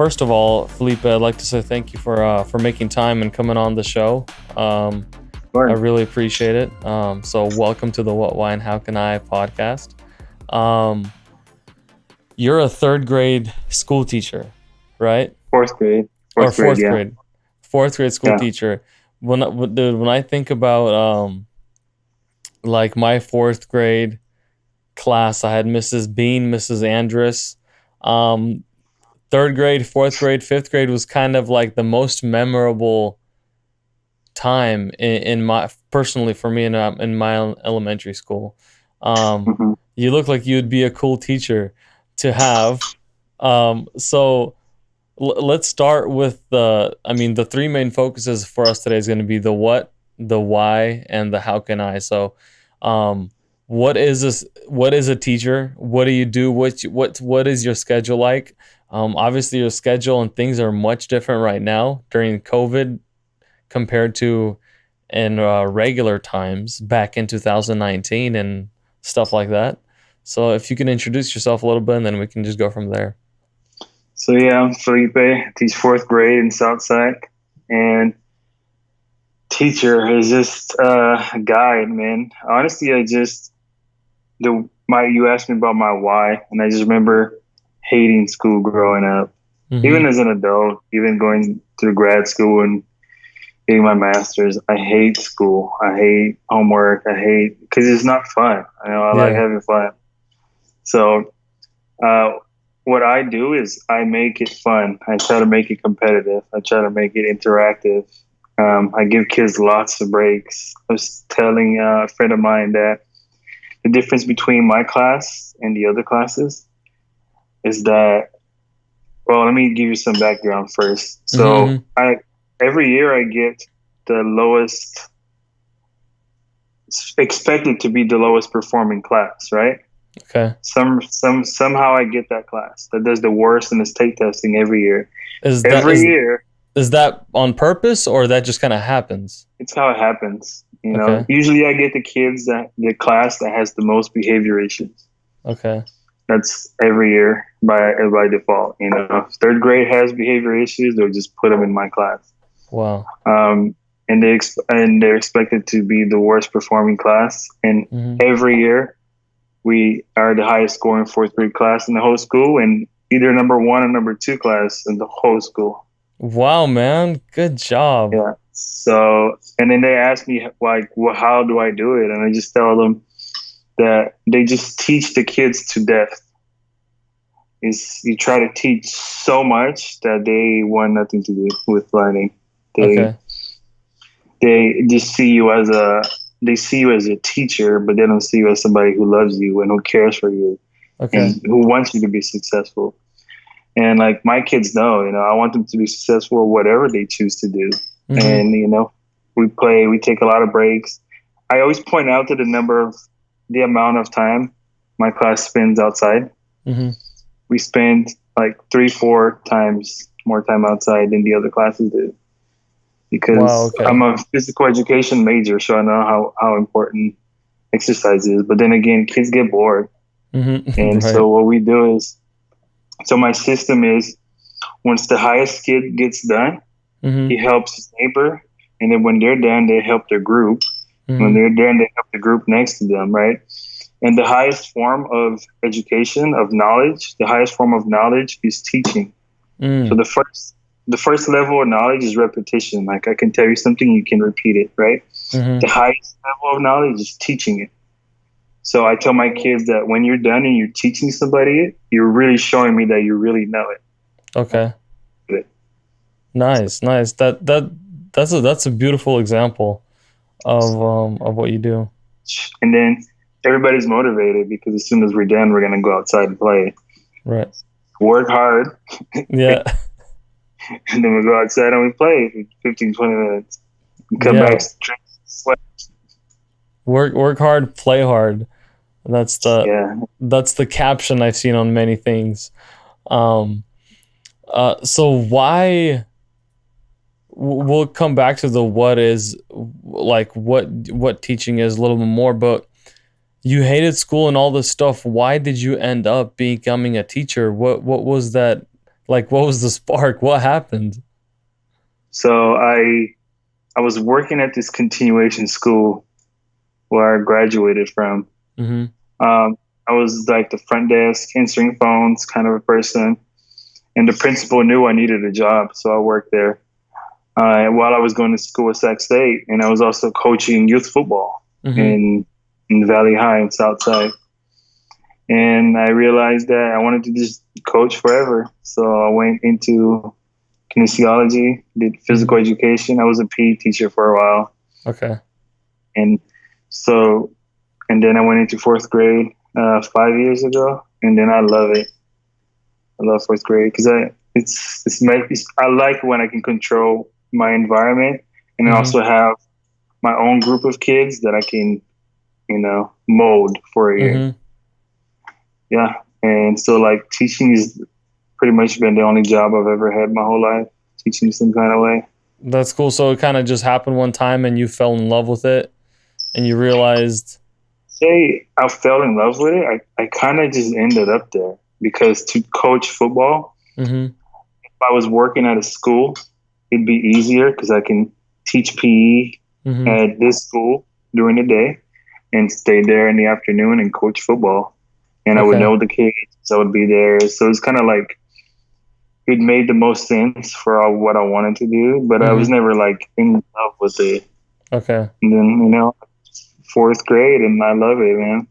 first of all, Felipe, I'd like to say thank you for making time and coming on the show. I Sure. really appreciate it. So welcome to the What, Why, and How Can I podcast. Um, you're a third grade school teacher, right? Fourth grade. Or Fourth grade, yeah. fourth grade school Yeah. teacher. When I think about like my fourth grade class, I had Mrs. Bean, Mrs. Andrus. Third grade, fourth grade, fifth grade was kind of like the most memorable time in my personally for me in my elementary school. hmm You look like you'd be a cool teacher to have. So let's start with the three main focuses for us today is going to be the what, the why, and the how can I. So, what is this? What is a teacher? What do you do? What is your schedule like? Obviously, your schedule and things are much different right now during COVID compared to in regular times back in 2019 and stuff like that. So, if you can introduce yourself a little bit, and then we can just go from there. So yeah, I'm Felipe. I teach fourth grade in Southside, and teacher is just a guide, man. Honestly, I just the my you asked me about my why, and I just remember hating school growing up, Mm-hmm. even as an adult, even going through grad school and getting my master's. I hate school. I hate homework. I hate because it's not fun. I like Yeah. having fun. So Uh, what I do is I make it fun. I try to make it competitive. I try to make it interactive. I give kids lots of breaks. I was telling a friend of mine that the difference between my class and the other classes is that, well, let me give you some background first. So Mm-hmm. every year I get the lowest, expected to be the lowest performing class, right? Okay. Somehow I get that class that does the worst in the state testing every year. Is that Every is year, is that on purpose or that just kind of happens? it's how it happens. Okay. Usually I get the class that has the most behavior issues. Okay. That's every year by default. If third grade has behavior issues, they'll just put them in my class. Wow. And they're expected to be the worst performing class. And Hmm. every year we are the highest scoring fourth grade class in the whole school, and either number one or number two class in the whole school. Wow, man. Good job. Yeah. So, and then they ask me like, well, how do I do it? And I just tell them that they just teach the kids to death. Is you try to teach so much that they want nothing to do with learning. They Okay. they just see you as a teacher, but they don't see you as somebody who loves you and who cares for you Okay. and who wants you to be successful. And like my kids know, I want them to be successful whatever they choose to do. Hmm. And we take a lot of breaks. I always point out to the amount of time my class spends outside. Hmm. We spend like 3-4 times more time outside than the other classes do, Wow. because Okay. I'm a physical education major, so I know how important exercise is. But then again, kids get bored. Hmm. And Right. so what we do is, so my system is, once the highest kid gets done, Hmm. he helps his neighbor, and then when they're done, they help their group. When Hmm. they're done, they help the group next to them, right? And the highest form of education, of knowledge, the highest form of knowledge is teaching. So Mm. the first level of knowledge is repetition. Like I can tell you something, you can repeat it, right? Hmm. The highest level of knowledge is teaching it. So I tell my kids that when you're done and you're teaching somebody it, you're really showing me that you really know Okay. it. Nice. Nice. That's a beautiful example of what you do. And then everybody's motivated because as soon as we're done, we're gonna go outside and play. Right. Work hard, Yeah. and then we go outside and we play for 15, 20 minutes. And come back, Yeah. drink, sweat. Work hard, play hard. That's the Yeah. that's the caption I've seen on many things. Um, so why we'll come back to the what is like what teaching is a little bit more, but you hated school and all this stuff. Why did you end up becoming a teacher? What was that Like, what was the spark? What happened? So I was working at this continuation school where I graduated from. Mm-hmm. Um, I was like the front desk, answering phones kind of a person, and the principal knew I needed a job, so I worked there. While I was going to school at Sac State, and I was also coaching youth football Mm-hmm. in Valley High in Southside. And I realized that I wanted to just coach forever, so I went into kinesiology, did Mm-hmm. physical education. I was a PE teacher for a while, Okay. and so and then I went into fourth grade 5 years ago, and then I love it. I love fourth grade because I like when I can control my environment and I Mm-hmm. also have my own group of kids that I can mold for a year. Mm-hmm. Yeah, and so like teaching is pretty much been the only job I've ever had my whole life. Teaching some kind of way. That's cool. So it kind of just happened one time and you fell in love with it and you realized. Say I fell in love with it. I kind of just ended up there because to coach football, Mm-hmm. if I was working at a school, it'd be easier because I can teach PE Mm-hmm. at this school during the day and stay there in the afternoon and coach football. And I would Okay. know the kids, I would be there. So it's kind of like it made the most sense for what I wanted to do, but I was Mm-hmm. never like in love with it. Okay. And then, fourth grade, and I love it, man.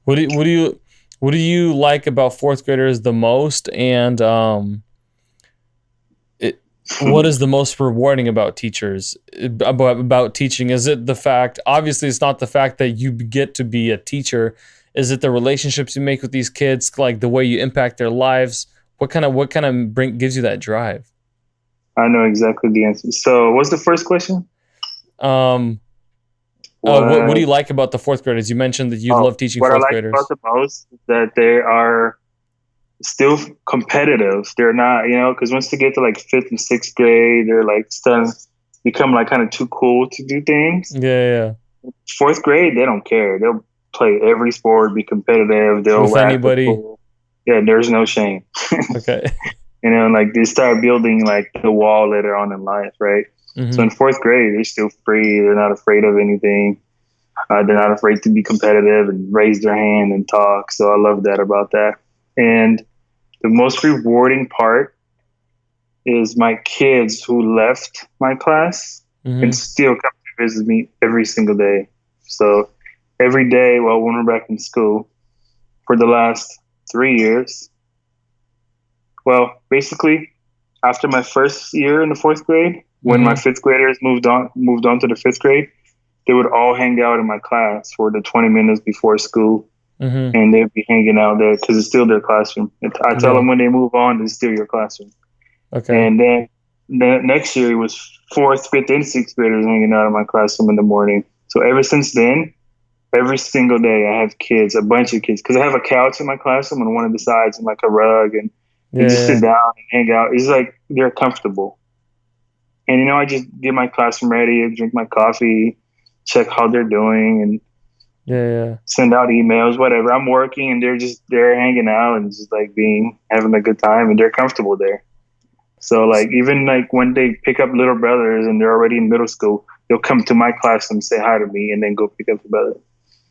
What do you like about fourth graders the most, and it what is the most rewarding about teachers, about teaching? Is it the fact, obviously it's not the fact that you get to be a teacher, is it the relationships you make with these kids, like the way you impact their lives? What kind of bring gives you that drive? I know exactly the answer. So, what's the first question? um what do you What? like about the fourth graders? You mentioned that you Oh, love teaching what I fourth like about graders. the most is that they are still competitive. They're not, because once they get to like fifth and sixth grade, they're like starting to become like kind of too cool to do things. Yeah, yeah, yeah. Fourth grade, they don't care. They'll play every sport, be competitive. They'll With act a anybody. fool. Yeah, there's no shame. Okay. Like they start building like the wall later on in life, right? So Mm-hmm. in fourth grade, they're still free. They're not afraid of anything. They're not afraid to be competitive and raise their hand and talk. So I love that about that. And the most rewarding part is my kids who left my class and Mm-hmm. still come to visit me every single day. So every day while when we're back in school for the last 3 years, well, basically after my first year in the fourth grade, when my Mm-hmm. fifth graders moved on to the fifth grade, they would all hang out in my class for the 20 minutes before school, Mm-hmm. and they'd be hanging out there because it's still their classroom. I tell Yeah. them when they move on, it's still your classroom. Okay. And then the next year, it was fourth, fifth, and sixth graders hanging out in my classroom in the morning. So ever since then, every single day, I have kids, a bunch of kids, because I have a couch in my classroom on one of the sides and like a rug, and Yeah, they just sit yeah. down and hang out. It's like they're comfortable. And I just get my classroom ready, drink my coffee, check how they're doing, and Yeah, yeah. send out emails, whatever. I'm working and they're hanging out and just like having a good time and they're comfortable there. So like even like when they pick up little brothers and they're already in middle school, they'll come to my classroom, say hi to me, and then go pick up the brother.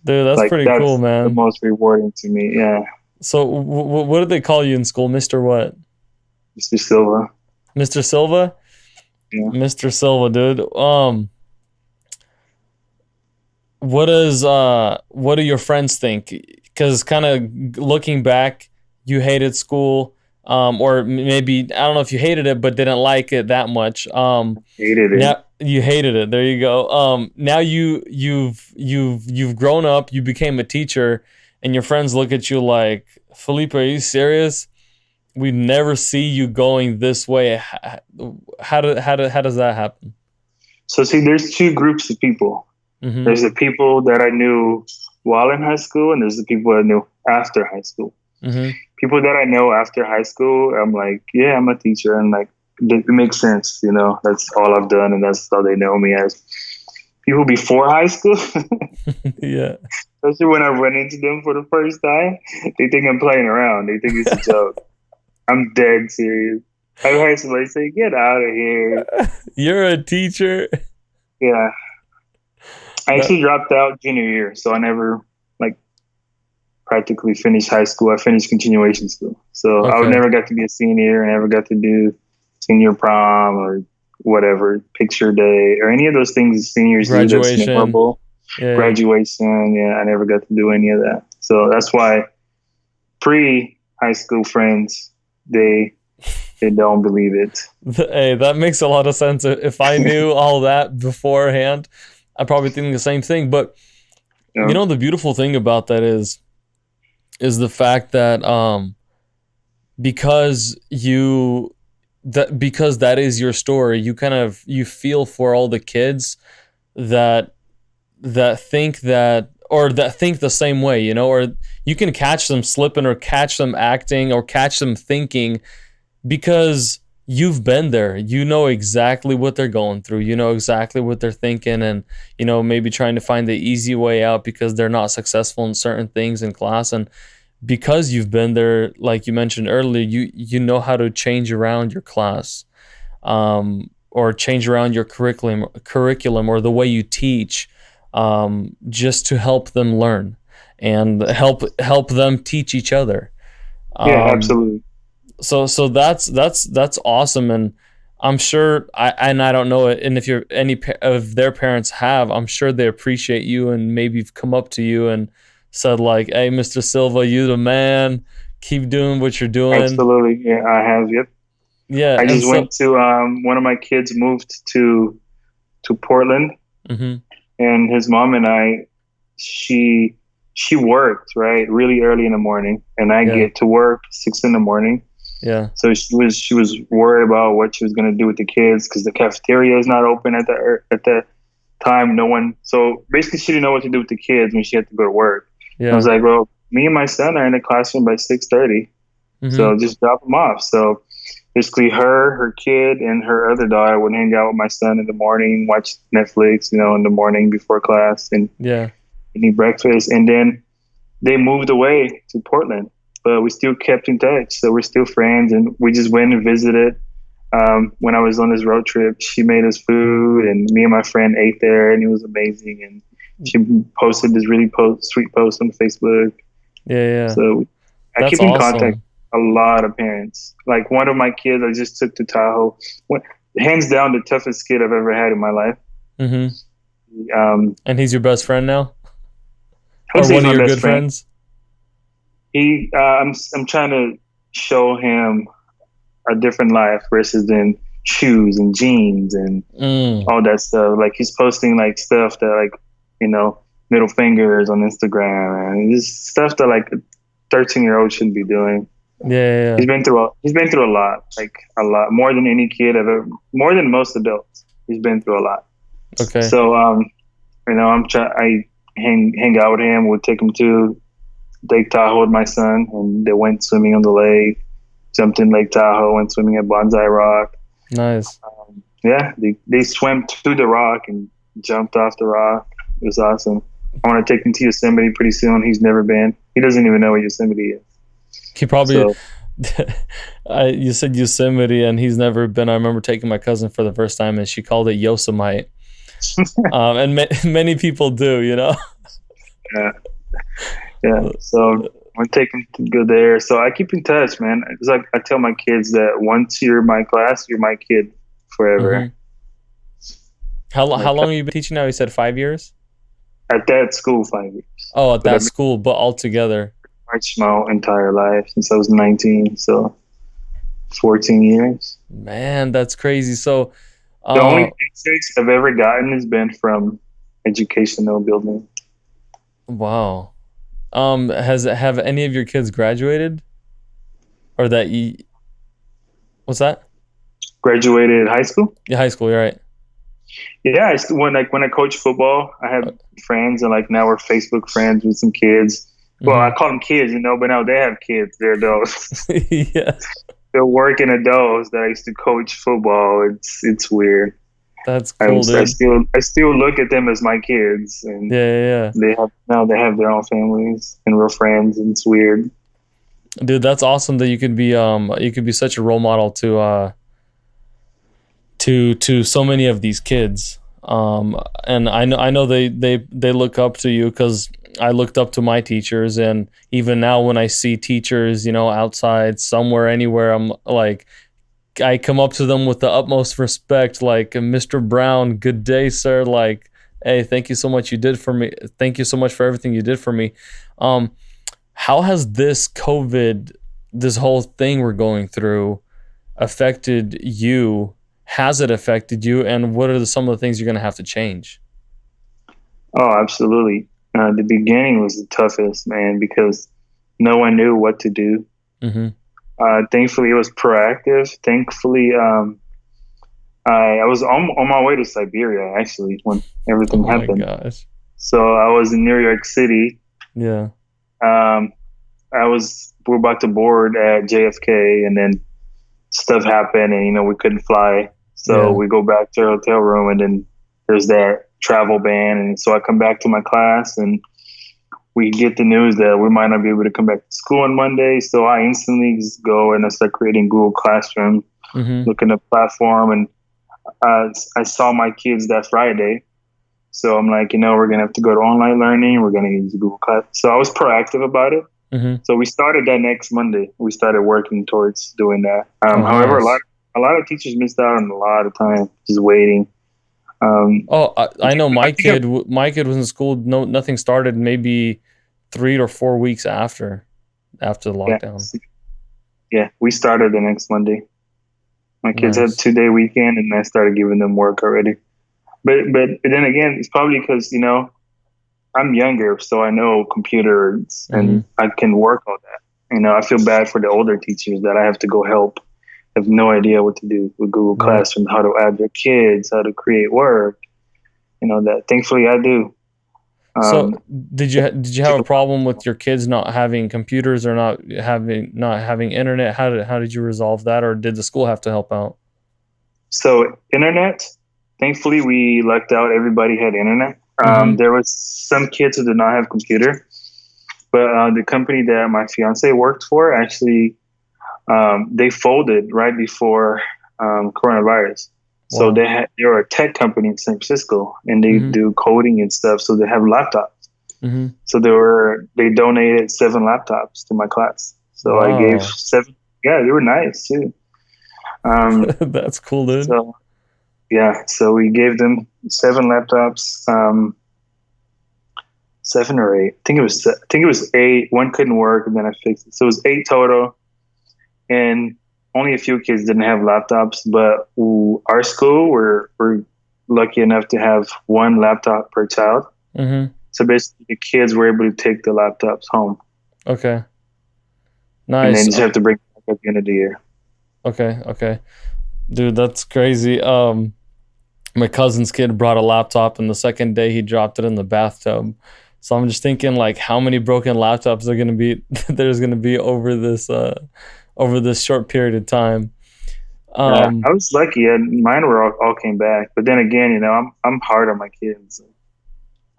Dude, that's Like pretty cool, that's the man. most rewarding to me. Yeah, So, what did they call you in school, Mr. What? Mr. Silva. Mr. Silva? Yeah. Mr. Silva, dude. What do your friends think? Because kind of looking back, you hated school, or maybe I don't know if you hated it, but didn't like it that much. Hated it. Now you hated it. There you go. Now you've grown up. You became a teacher, and your friends look at you like, Felipe, are you serious? We never see you going this way. How does that happen? So see, there's two groups of people. Mm-hmm. There's the people that I knew while in high school, and there's the people I knew after high school. Mm-hmm. People that I know after high school, I'm like, yeah, I'm a teacher, and like it makes sense, That's all I've done, and that's all they know me as. People before high school, Yeah. especially when I run into them for the first time, they think I'm playing around. They think it's a joke. I'm dead serious. I've heard somebody say, "Get out of here." You're a teacher. Yeah, I That actually dropped out junior year, so I never like practically finished high school. I finished continuation school, so I would okay. never got to be a senior. I never got to do senior prom or whatever picture day or any of those things seniors do. That's Graduation. memorable. Yeah. Graduation, yeah, I never got to do any of that. So that's why pre high school friends they don't believe it. Hey, that makes a lot of sense. If I knew all that beforehand, I'd probably think the same thing. But You you know? know, the beautiful thing about that is the fact that because because that is your story, you kind of you feel for all the kids that think that or that think the same way, you know, or you can catch them slipping or catch them acting or catch them thinking because you've been there. You know exactly what they're going through. You know exactly what they're thinking and you know maybe trying to find the easy way out because they're not successful in certain things in class and because you've been there like you mentioned earlier, you know how to change around your class or change around your curriculum or the way you teach just to help them learn and help them teach each other. Yeah, Um, absolutely. so that's awesome, and I'm sure I don't know it, and if you're any of their parents have, I'm sure they appreciate you and maybe have come up to you and said like, "Hey, Mr. Silva, you the man. Keep doing what you're doing." Absolutely. Yeah, I have. Yep. Yeah, I and just so went to one of my kids moved to Portland, mhm, and his mom and I, she she worked right really early in the morning, and I yeah, get to work 6 in the morning. yeah, So she was worried about what she was going to do with the kids because the cafeteria is not open at that time. No one. So basically, she didn't know what to do with the kids when she had to go to work. I was yeah, like, well, me and my son are in the classroom by 6:30, mhm, so just drop them off. So basically, her kid, and her other daughter would hang out with my son in the morning, watch Netflix, in the morning before class, yeah, and eat breakfast, and then they moved away to Portland, but we still kept in touch. So we're still friends, and we just went and visited. When I was on this road trip, she made us food, and me and my friend ate there, and it was amazing. And she posted this really sweet post on Facebook. yeah, yeah. So I That's keep in contact awesome. with a lot of parents. Like one of my kids, I just took to Tahoe. Hands down, the toughest kid I've ever had in my life. Mhm. Um, And he's your best friend now, I would or say he's one of my your best good friend. friends. I'm trying to show him a different life versus than shoes and jeans and Mm. all that stuff. Like he's posting like stuff that like you know middle fingers on Instagram and just stuff that like a 13-year-old shouldn't be doing. Yeah, yeah, He's been through a lot, like a lot more than any kid I've ever, more than most adults. He's been through a lot. yeah. Okay. So I hang out with him. We'll take him to Lake Tahoe with my son, and they went swimming on the lake. Jumped in Lake Tahoe, went swimming at Bonsai Rock. Nice. Yeah, they swam to the rock and jumped off the rock. It was awesome. I want to take him to Yosemite pretty soon. He's never been. He doesn't even know what Yosemite is. He probably. So You said Yosemite, and he's never been. I remember taking my cousin for the first time, and she called it Yosemite. And many people do, you know. yeah, yeah. So I'm gonna take him to go there. So I keep in touch, man. It's like I tell my kids that once you're my class, you're my kid Hmm. forever. How Like long have you been teaching now? You said 5 years. at that school, 5 years, Oh, at but that I've been school, but all together. marched my entire life since I was 19. So 14 years. Man, that's crazy. So, The only uh, paychecks I've ever gotten has been from educational building. wow. Have any of your kids graduated, or that you? What's that? Graduated high school. Yeah, high school. You're right. Yeah, I still, when I coach football, I have friends, and like now we're Facebook friends with some kids. Well, I Mm-hmm. call them kids, but now they have kids. They're adults. Yeah, They're working adults that I used to coach football. It's weird. that's cool, dude. I still look at them as my kids, and Yeah, yeah, yeah. they have their own families and real friends, and it's weird. Dude, that's awesome that you could be such a role model to so many of these kids. And I know they look up to you because I looked up to my teachers, and even now when I see teachers, outside somewhere anywhere, I'm like, I come up to them with the utmost respect, like, Mr. Brown, good day, sir. Like, hey, thank you so much you did for me. Thank you so much for everything you did for me. Um, how has this COVID, this whole thing we're going through, affected you? Has it affected you? And what are some of the things you're going to have to change? Oh, absolutely. The beginning was the toughest, man, because no one knew what to do. Mm-hmm. Thankfully, it was proactive. Thankfully, I was on my way to Siberia actually when Oh everything my happened. gosh. So I was in New York City. Yeah. Um, we're about to board at JFK, and then stuff happened, and we couldn't fly. So Yeah. we go back to our hotel room, and then there's that travel ban, and so I come back to my class, and we get the news that we might not be able to come back to school on Monday. So I instantly just go and I start creating Google Classroom, Mm-hmm. looking at platform, and I saw my kids that Friday. So I'm like, we're gonna have to go to online learning. We're gonna use Google Class. So I was proactive about it. Mm-hmm. So we started that next Monday. We started working towards doing that. Oh, However, nice. a lot of teachers missed out on a lot of time just waiting. Um, Oh, I know I think of, my kid was in school. No, nothing started maybe 3 or 4 weeks after the yeah, lockdown. yeah. We started the next Monday. My kids had a Nice. 2 day weekend, and I started giving them work already. But then again, it's probably because I'm younger, so I know computers Mm-hmm. and I can work on that. I feel bad for the older teachers that I have to go help. I have no idea what to do with Google Right. Classroom, how to add their kids, how to create work. That thankfully I do. So Um, did you have a problem with your kids not having computers or not having internet? How did you resolve that, or did the school have to help out? so internet, thankfully we lucked out. Everybody had internet. Mm-hmm. There was some kids who did not have computer, but the company that my fiance worked for actually they folded right before coronavirus. So Wow. they were a tech company in San Francisco, and they Mm-hmm. do coding and stuff. So they have laptops. Mm-hmm. So they donated 7 laptops to my class. So I gave Wow. 7. Yeah, they were nice too. Um, That's cool, dude. so yeah, so we gave them 7 laptops, 7 or 8. I think it was 8. One couldn't work, and then I fixed it. So it was 8 total, and only a few kids didn't have laptops. But our school, we're lucky enough to have 1 laptop per child. Mm-hmm. So basically, the kids were able to take the laptops home, Okay. and then Nice. just have to bring it back at the end of the year. Okay. Okay. Dude, that's crazy. My cousin's kid brought a laptop, and the second day he dropped it in the bathtub. So I'm just thinking, like, how many broken laptops are gonna be there's gonna be over this short period of time. Yeah, Um, I was lucky, and mine were all came back. But then again, I'm hard on my kids.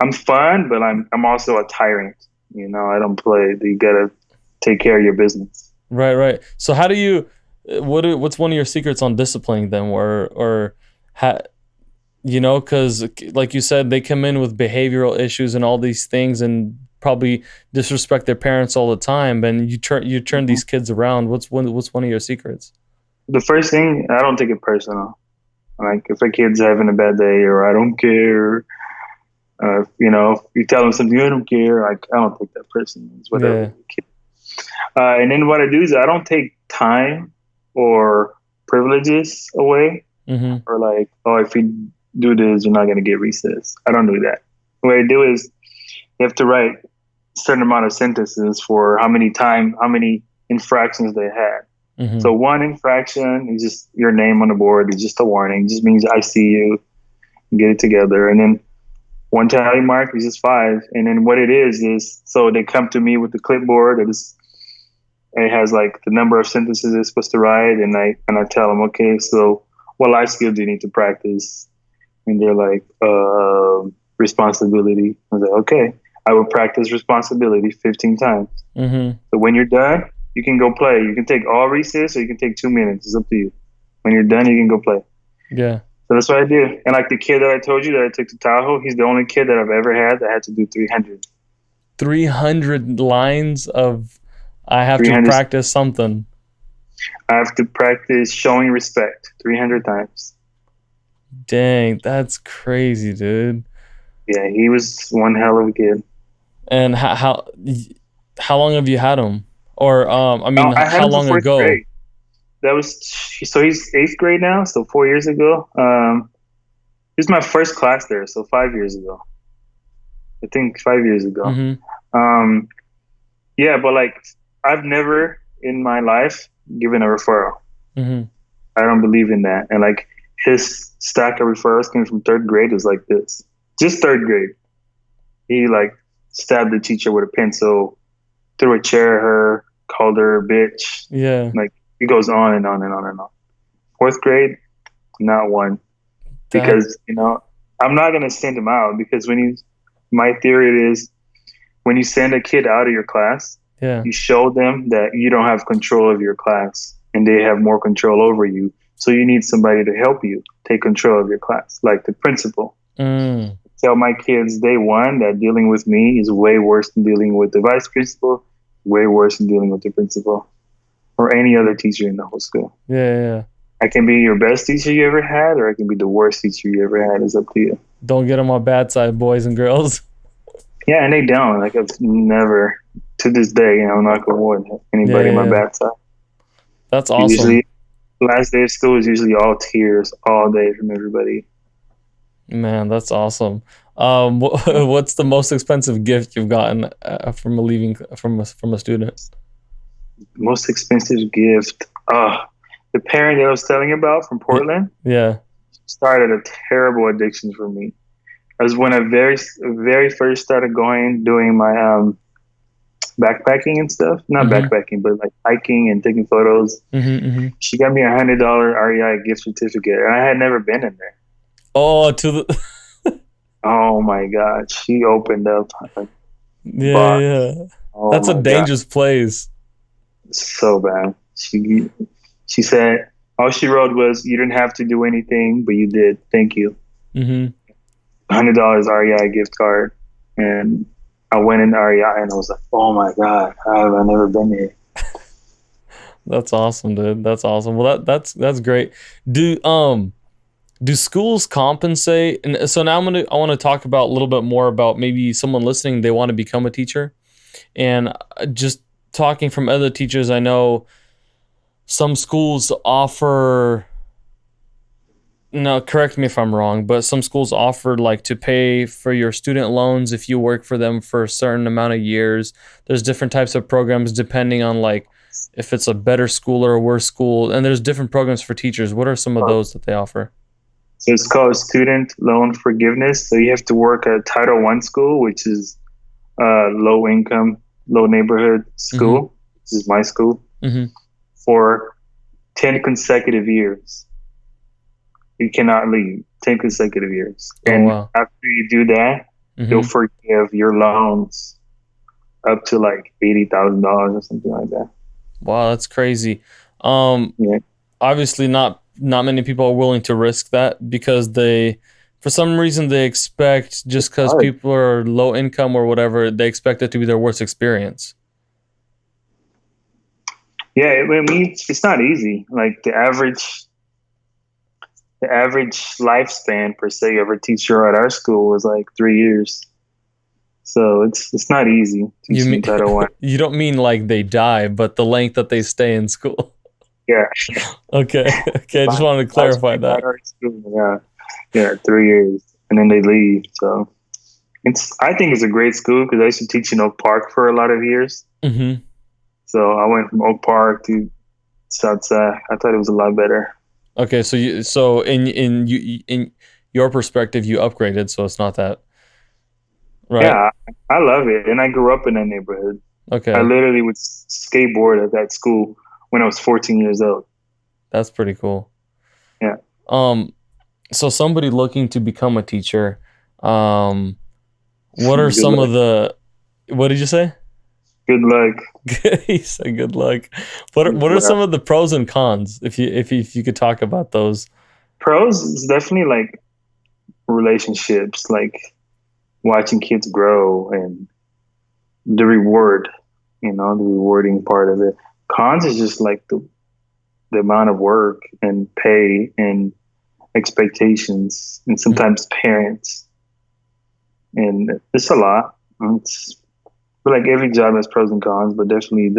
I'm fun, but I'm also a tyrant. I don't play. You gotta take care of your business. right, right. So how do you what's one of your secrets on disciplining them, or ha, because like you said, they come in with behavioral issues and all these things, and probably disrespect their parents all the time, and you turn Mhm. these kids around. What's one of your secrets? The first thing, I don't take it personal. Like if a kid's having a bad day, or I don't care. If you tell them something, I don't care. Like I don't take that personal. It's whatever. Yeah. And then what I do is I don't take time or privileges away, Mm-hmm. or like, oh, if you do this, you're not going to get recess. I don't do that. What I do is you have to write a certain amount of sentences for how many infractions they had. Mm-hmm. So one infraction is just your name on the board. It's just a warning. It just means I see you. Get it together. And then one tally mark is just 5. And then what it is so they come to me with the clipboard. It has like the number of sentences they're supposed to write, and I tell them, okay, so what life skill do you need to practice? And they're like, responsibility. I was like, okay, I will practice responsibility 15 times. Mm-hmm. So when you're done, you can go play. You can take all recess or you can take 2 minutes. It's up to you. When you're done, you can go play. Yeah. So that's what I do. And like the kid that I told you that I took to Tahoe, he's the only kid that I've ever had that had to do 300. 300 lines of I have to 300. practice something. I have to practice showing respect 300 times. Dang, that's crazy, dude. Yeah, he was one hell of a kid. And how long have you had him? Or I mean, I had how him for long fourth ago? grade. That was so he's eighth grade now, so 4 years ago. He was my first class there, so 5 years ago. I think 5 years ago. Mm-hmm. Um, yeah, but like I've never in my life given a referral. Mm-hmm. I don't believe in that. And like his stack of referrals came from third grade is like this. Just third grade. He like stabbed the teacher with a pencil, threw a chair at her, called her a bitch. Yeah. Like it goes on and on and on and on. Fourth grade, not one. That Because, I'm not gonna send him out because my theory is when you send a kid out of your class, yeah. you show them that you don't have control of your class and they have more control over you. So you need somebody to help you take control of your class, like the principal. Mm. Tell my kids day one that dealing with me is way worse than dealing with the vice principal, way worse than dealing with the principal or any other teacher in the whole school. Yeah, yeah. I can be your best teacher you ever had, or I can be the worst teacher you ever had. It's up to you. Don't get on my bad side, boys and girls. Yeah, and they don't. Like I've never, to this day, I'm not gonna warn Yeah, anybody yeah, on my yeah. bad side. That's awesome. Usually, last day of school is usually all tears all day from everybody. Man, that's awesome. What's the most expensive gift you've gotten from a leaving from a student? Most expensive gift. The parent that I was telling you about from Yeah, Portland yeah. started a terrible addiction for me. That was when I very first started doing my backpacking and stuff. Not Mm-hmm. backpacking, but like hiking and taking photos. Mm-hmm, mm-hmm. She got me $100 REI gift certificate, and I had never been in there. Oh, to the Oh my God. She opened up a yeah, box. yeah. Oh That's a my God. dangerous place. So bad. She said all she wrote was you didn't have to do anything, but you did. Thank you. Mm-hmm. $100 REI gift card. And I went in REI and I was like, oh my God, how have I never been here? That's awesome, dude. That's awesome. Well, that's great. Do schools compensate? And so now I want to talk about a little bit more about maybe someone listening, they want to become a teacher. And just talking from other teachers, I know some schools offer, no, correct me if I'm wrong, but some schools offer like to pay for your student loans if you work for them for a certain amount of years. There's different types of programs depending on like if it's a better school or a worse school. And there's different programs for teachers. What are some of those that they offer? So it's called student loan forgiveness. So you have to work at a Title I school, which is low income, low neighborhood school. Mm-hmm. This is my school Mm-hmm. for 10 consecutive years. You cannot leave 10 consecutive years. Oh, And wow. after you do that, they'll Mm-hmm. forgive your loans up to like $80,000 or something like that. Wow, that's crazy. Yeah. Obviously not many people are willing to risk that because they, for some reason, they expect just because Hard. people are low income or whatever, they expect it to be their worst experience. Yeah, I mean, it's not easy. Like the average lifespan per se of a teacher at our school was like 3 years. So it's not easy You teaching mean Title One. you don't mean like they die, but the length that they stay in school. Yeah, Okay, okay. I just wanted to clarify lifespan that. at our school. Yeah, 3 years, and then they leave. So I think it's a great school because I used to teach in Oak Park for a lot of years. Mm-hmm. So I went from Oak Park to Southside. I thought it was a lot better. Okay, so in your perspective, you upgraded, so it's not that right. Yeah, I love it, and I grew up in that neighborhood. I Okay, literally would skateboard at that school when I was 14 years old. that's pretty cool. Yeah. Um, so somebody looking to become a teacher, what are Good some luck. of the, what did you say? Good luck. He said good luck. What are Well, some of the pros and cons if you could talk about those? pros is definitely like relationships, like watching kids grow and the reward, the rewarding part of it. Cons is just like the amount of work and pay and expectations and sometimes parents. And it's a lot. It's but like every job has pros and cons, but definitely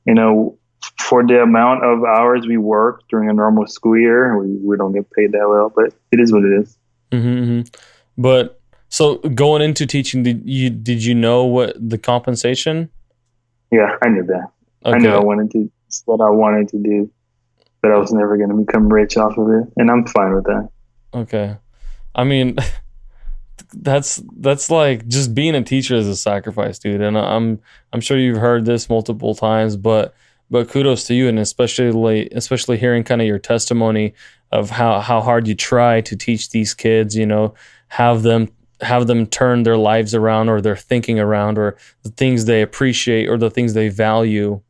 you know, for the amount of hours we work during a normal school year, we don't get paid that well, but it is what it is. Mm-hmm. But so going into teaching, did you know what the compensation? Yeah, I knew that. I knew I Okay, wanted to, it's what I wanted to do, but I was never going to become rich off of it. And I'm fine with that. okay. I mean, that's like just being a teacher is a sacrifice, dude. And I'm sure you've heard this multiple times, but kudos to you, and especially hearing kind of your testimony of how hard you try to teach these kids. Have them have them turn their lives around, or their thinking around, or the things they appreciate, or the things they value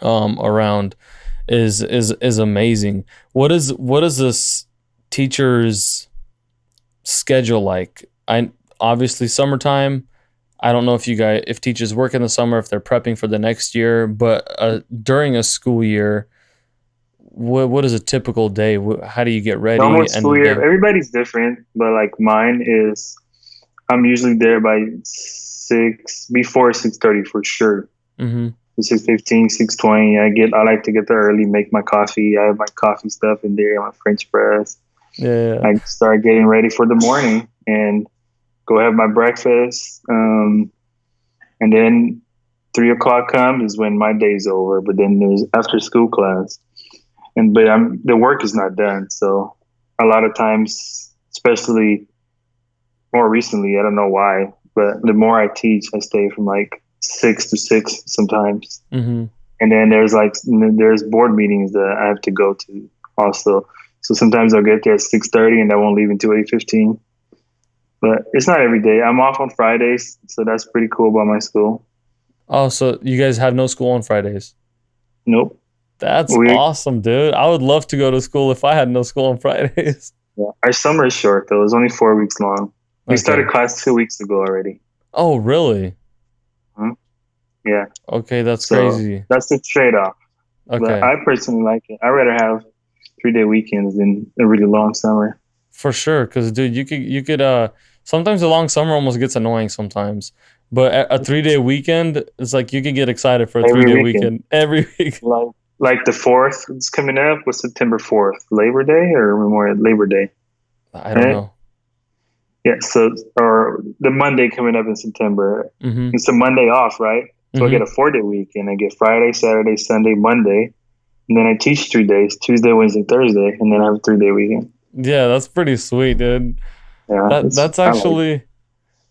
around is amazing. What is this teacher's schedule like? I obviously summertime. I don't know if teachers work in the summer, if they're prepping for the next year, but during a school year, what is a typical day? How do you get Normal ready? End school of the year, day. everybody's different, but like mine is, I'm usually there by before 6:30 for sure. Mm-hmm. 6:15, 6:20. I like to get there early, make my coffee. I have my coffee stuff in there, my French press. Yeah. I start getting ready for the morning and go have my breakfast. And then 3 o'clock comes is when my day's over. But then there's after school class, but the work is not done. So a lot of times, especially more recently, I don't know why, but the more I teach, I stay from like 6 to 6 sometimes. Mm-hmm. And then there's board meetings that I have to go to also. So sometimes I'll get there at 6:30 and I won't leave until 8:15. But it's not every day. I'm off on Fridays, so that's pretty cool about my school. Oh, so you guys have no school on Fridays? Nope. That's We awesome, dude. I would love to go to school if I had no school on Fridays. Yeah. Our summer is short though. It's only 4 weeks long. We started Okay. class 2 weeks ago already. Oh, really? Hmm. Yeah. Okay, that's So crazy. that's the trade off. But Okay. I personally like it. I'd rather have 3-day weekends than a really long summer. For sure, because dude, you could sometimes a long summer almost gets annoying sometimes. But a 3 day weekend, it's like you could get excited for a three Every day weekend. weekend every week. Like the 4th is coming up. What's September 4th? Labor Day or Memorial Labor Day? I don't Right? know. Yeah, so or the Monday coming up in September. Mm-hmm. It's a Monday off, right? So I get Mm-hmm. a 4-day weekend. I get Friday, Saturday, Sunday, Monday, and then I teach 3 days: Tuesday, Wednesday, Thursday, and then I have a 3-day weekend. Yeah, that's pretty sweet, dude. Yeah, That's I like it. actually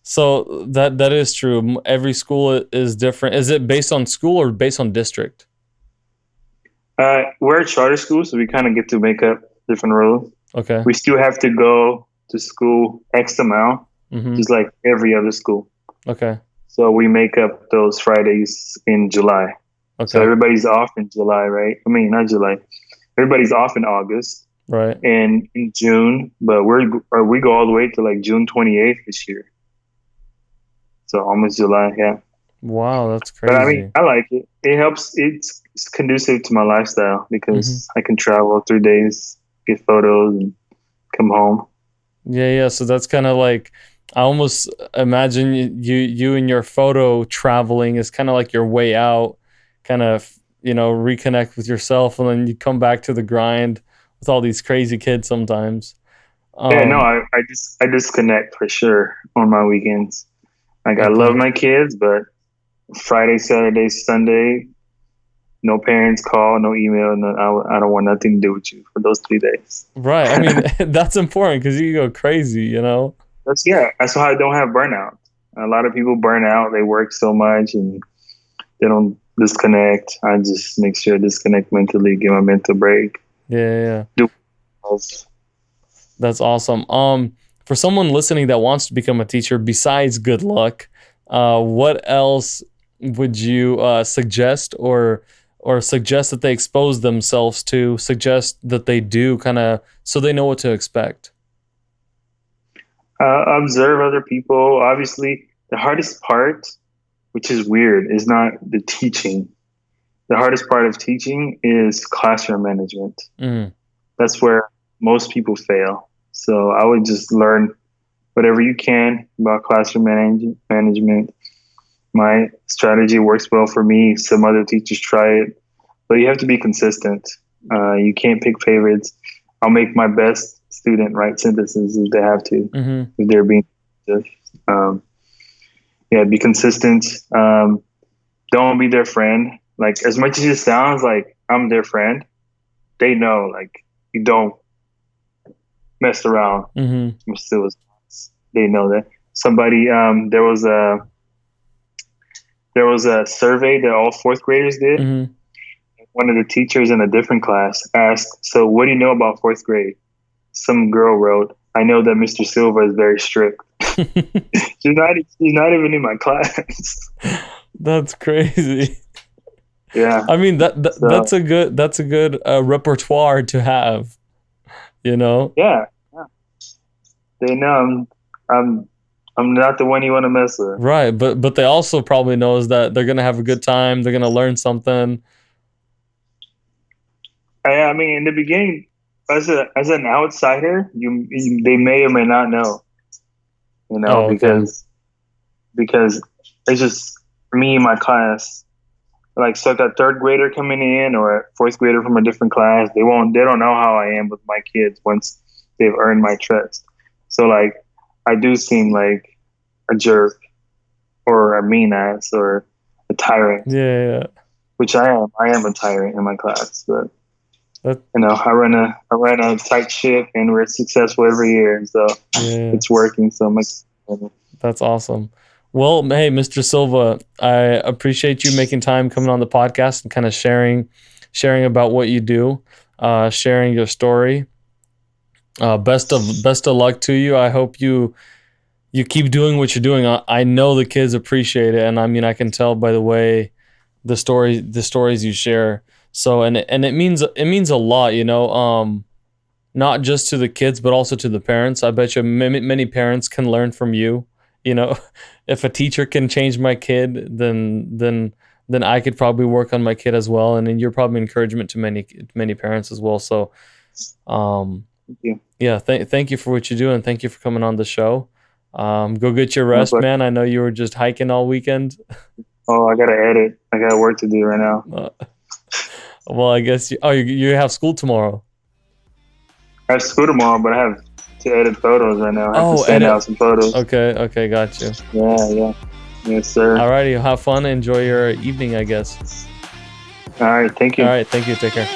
so that is true. Every school is different. Is it based on school or based on district? We're a charter school, so we kind of get to make up different rules. Okay. We still have to go to school X amount, Mm-hmm. just like every other school. Okay. So we make up those Fridays in July. So Okay. everybody's off in July, right? I mean, not July. Everybody's off in August Right. and in June, but we go all the way to like June 28th this year. So almost July, yeah. Wow, that's But I mean, crazy. I like it. It helps. It's conducive to my lifestyle Mm-hmm. because I can travel 3 days, get photos, and come home. Yeah, yeah. So that's kind of like I almost imagine you and your photo traveling is kind of like your way out, kind of reconnect with yourself, and then you come back to the grind with all these crazy kids sometimes. Yeah, no, Um, I disconnect for sure on my weekends. Like I love okay, my kids, but Friday, Saturday, Sunday, no parents call, no email, no, I don't want nothing to do with you for those 3 days. right. I mean, that's important because you go crazy. That's why I don't have burnout. A lot of people burn out. They work so much and they don't disconnect. I just make sure I disconnect mentally, give my mental break. Yeah, yeah, yeah. Do That's awesome. For someone listening that wants to become a teacher, besides good luck, what else? would you suggest, or suggest that they expose themselves to, suggest that they do, kind of, so they know what to expect? Observe other people. Obviously, the hardest part, which is weird, is not the teaching. The hardest part of teaching is classroom management. Mm. That's where most people fail. So I would just learn whatever you can about classroom management. My strategy works well for me. Some other teachers try it, but you have to be consistent. You can't pick favorites. I'll make my best student write sentences if they have to, Mm-hmm. if they're being um, yeah, be consistent. Don't be their friend. Like, as much as it sounds like I'm their friend, they know, like, you don't mess around. Mm-hmm. They know that. Somebody, there was a survey that all fourth graders did. Mm-hmm. One of the teachers in a different class asked, "So, what do you know about fourth grade?" Some girl wrote, "I know that Mr. Silva is very strict." She's not even in my class. That's crazy. Yeah. I mean, So that's a good repertoire to have, you know? yeah, yeah. They know I'm not the one you want to mess with. Right, but they also probably knows that they're gonna have a good time, they're gonna learn something. I mean, in the beginning, as an outsider, they may or may not know, Oh, okay. because it's just me and my class. Like, so, that third grader coming in or a fourth grader from a different class, they don't know how I am with my kids once they've earned my trust. So, like, I do seem like a jerk or a mean ass or a tyrant, Yeah, yeah. which I am. I am a tyrant in my class, but That I run a tight ship, and we're successful every year, so yeah, it's working. So much. that's awesome. Well, hey, Mr. Silva, I appreciate you making time coming on the podcast and kind of sharing about what you do, sharing your story. Best of luck to you. I hope you keep doing what you're doing. I know the kids appreciate it, and I mean, I can tell by the way the stories you share. So, and it means a lot, you know. Not just to the kids, but also to the parents. I bet you many parents can learn from you. You know, if a teacher can change my kid, then I could probably work on my kid as well, and then you're probably encouragement to many parents as well. So, um, Thank you. yeah, thank you for what you do, and thank you for coming on the show. Go get your No rest, question. man. I know you were just hiking all weekend. Oh, I gotta edit. I got work to do right now. Uh, well, I guess you have school tomorrow. I have school tomorrow, but I have to edit photos right now. I have to Oh, send edit. out some photos. Okay, okay, got you. Yeah, yeah. Yes, sir. Alrighty, have fun. Enjoy your evening, I guess. All right. Thank All you. right, thank you. Take care.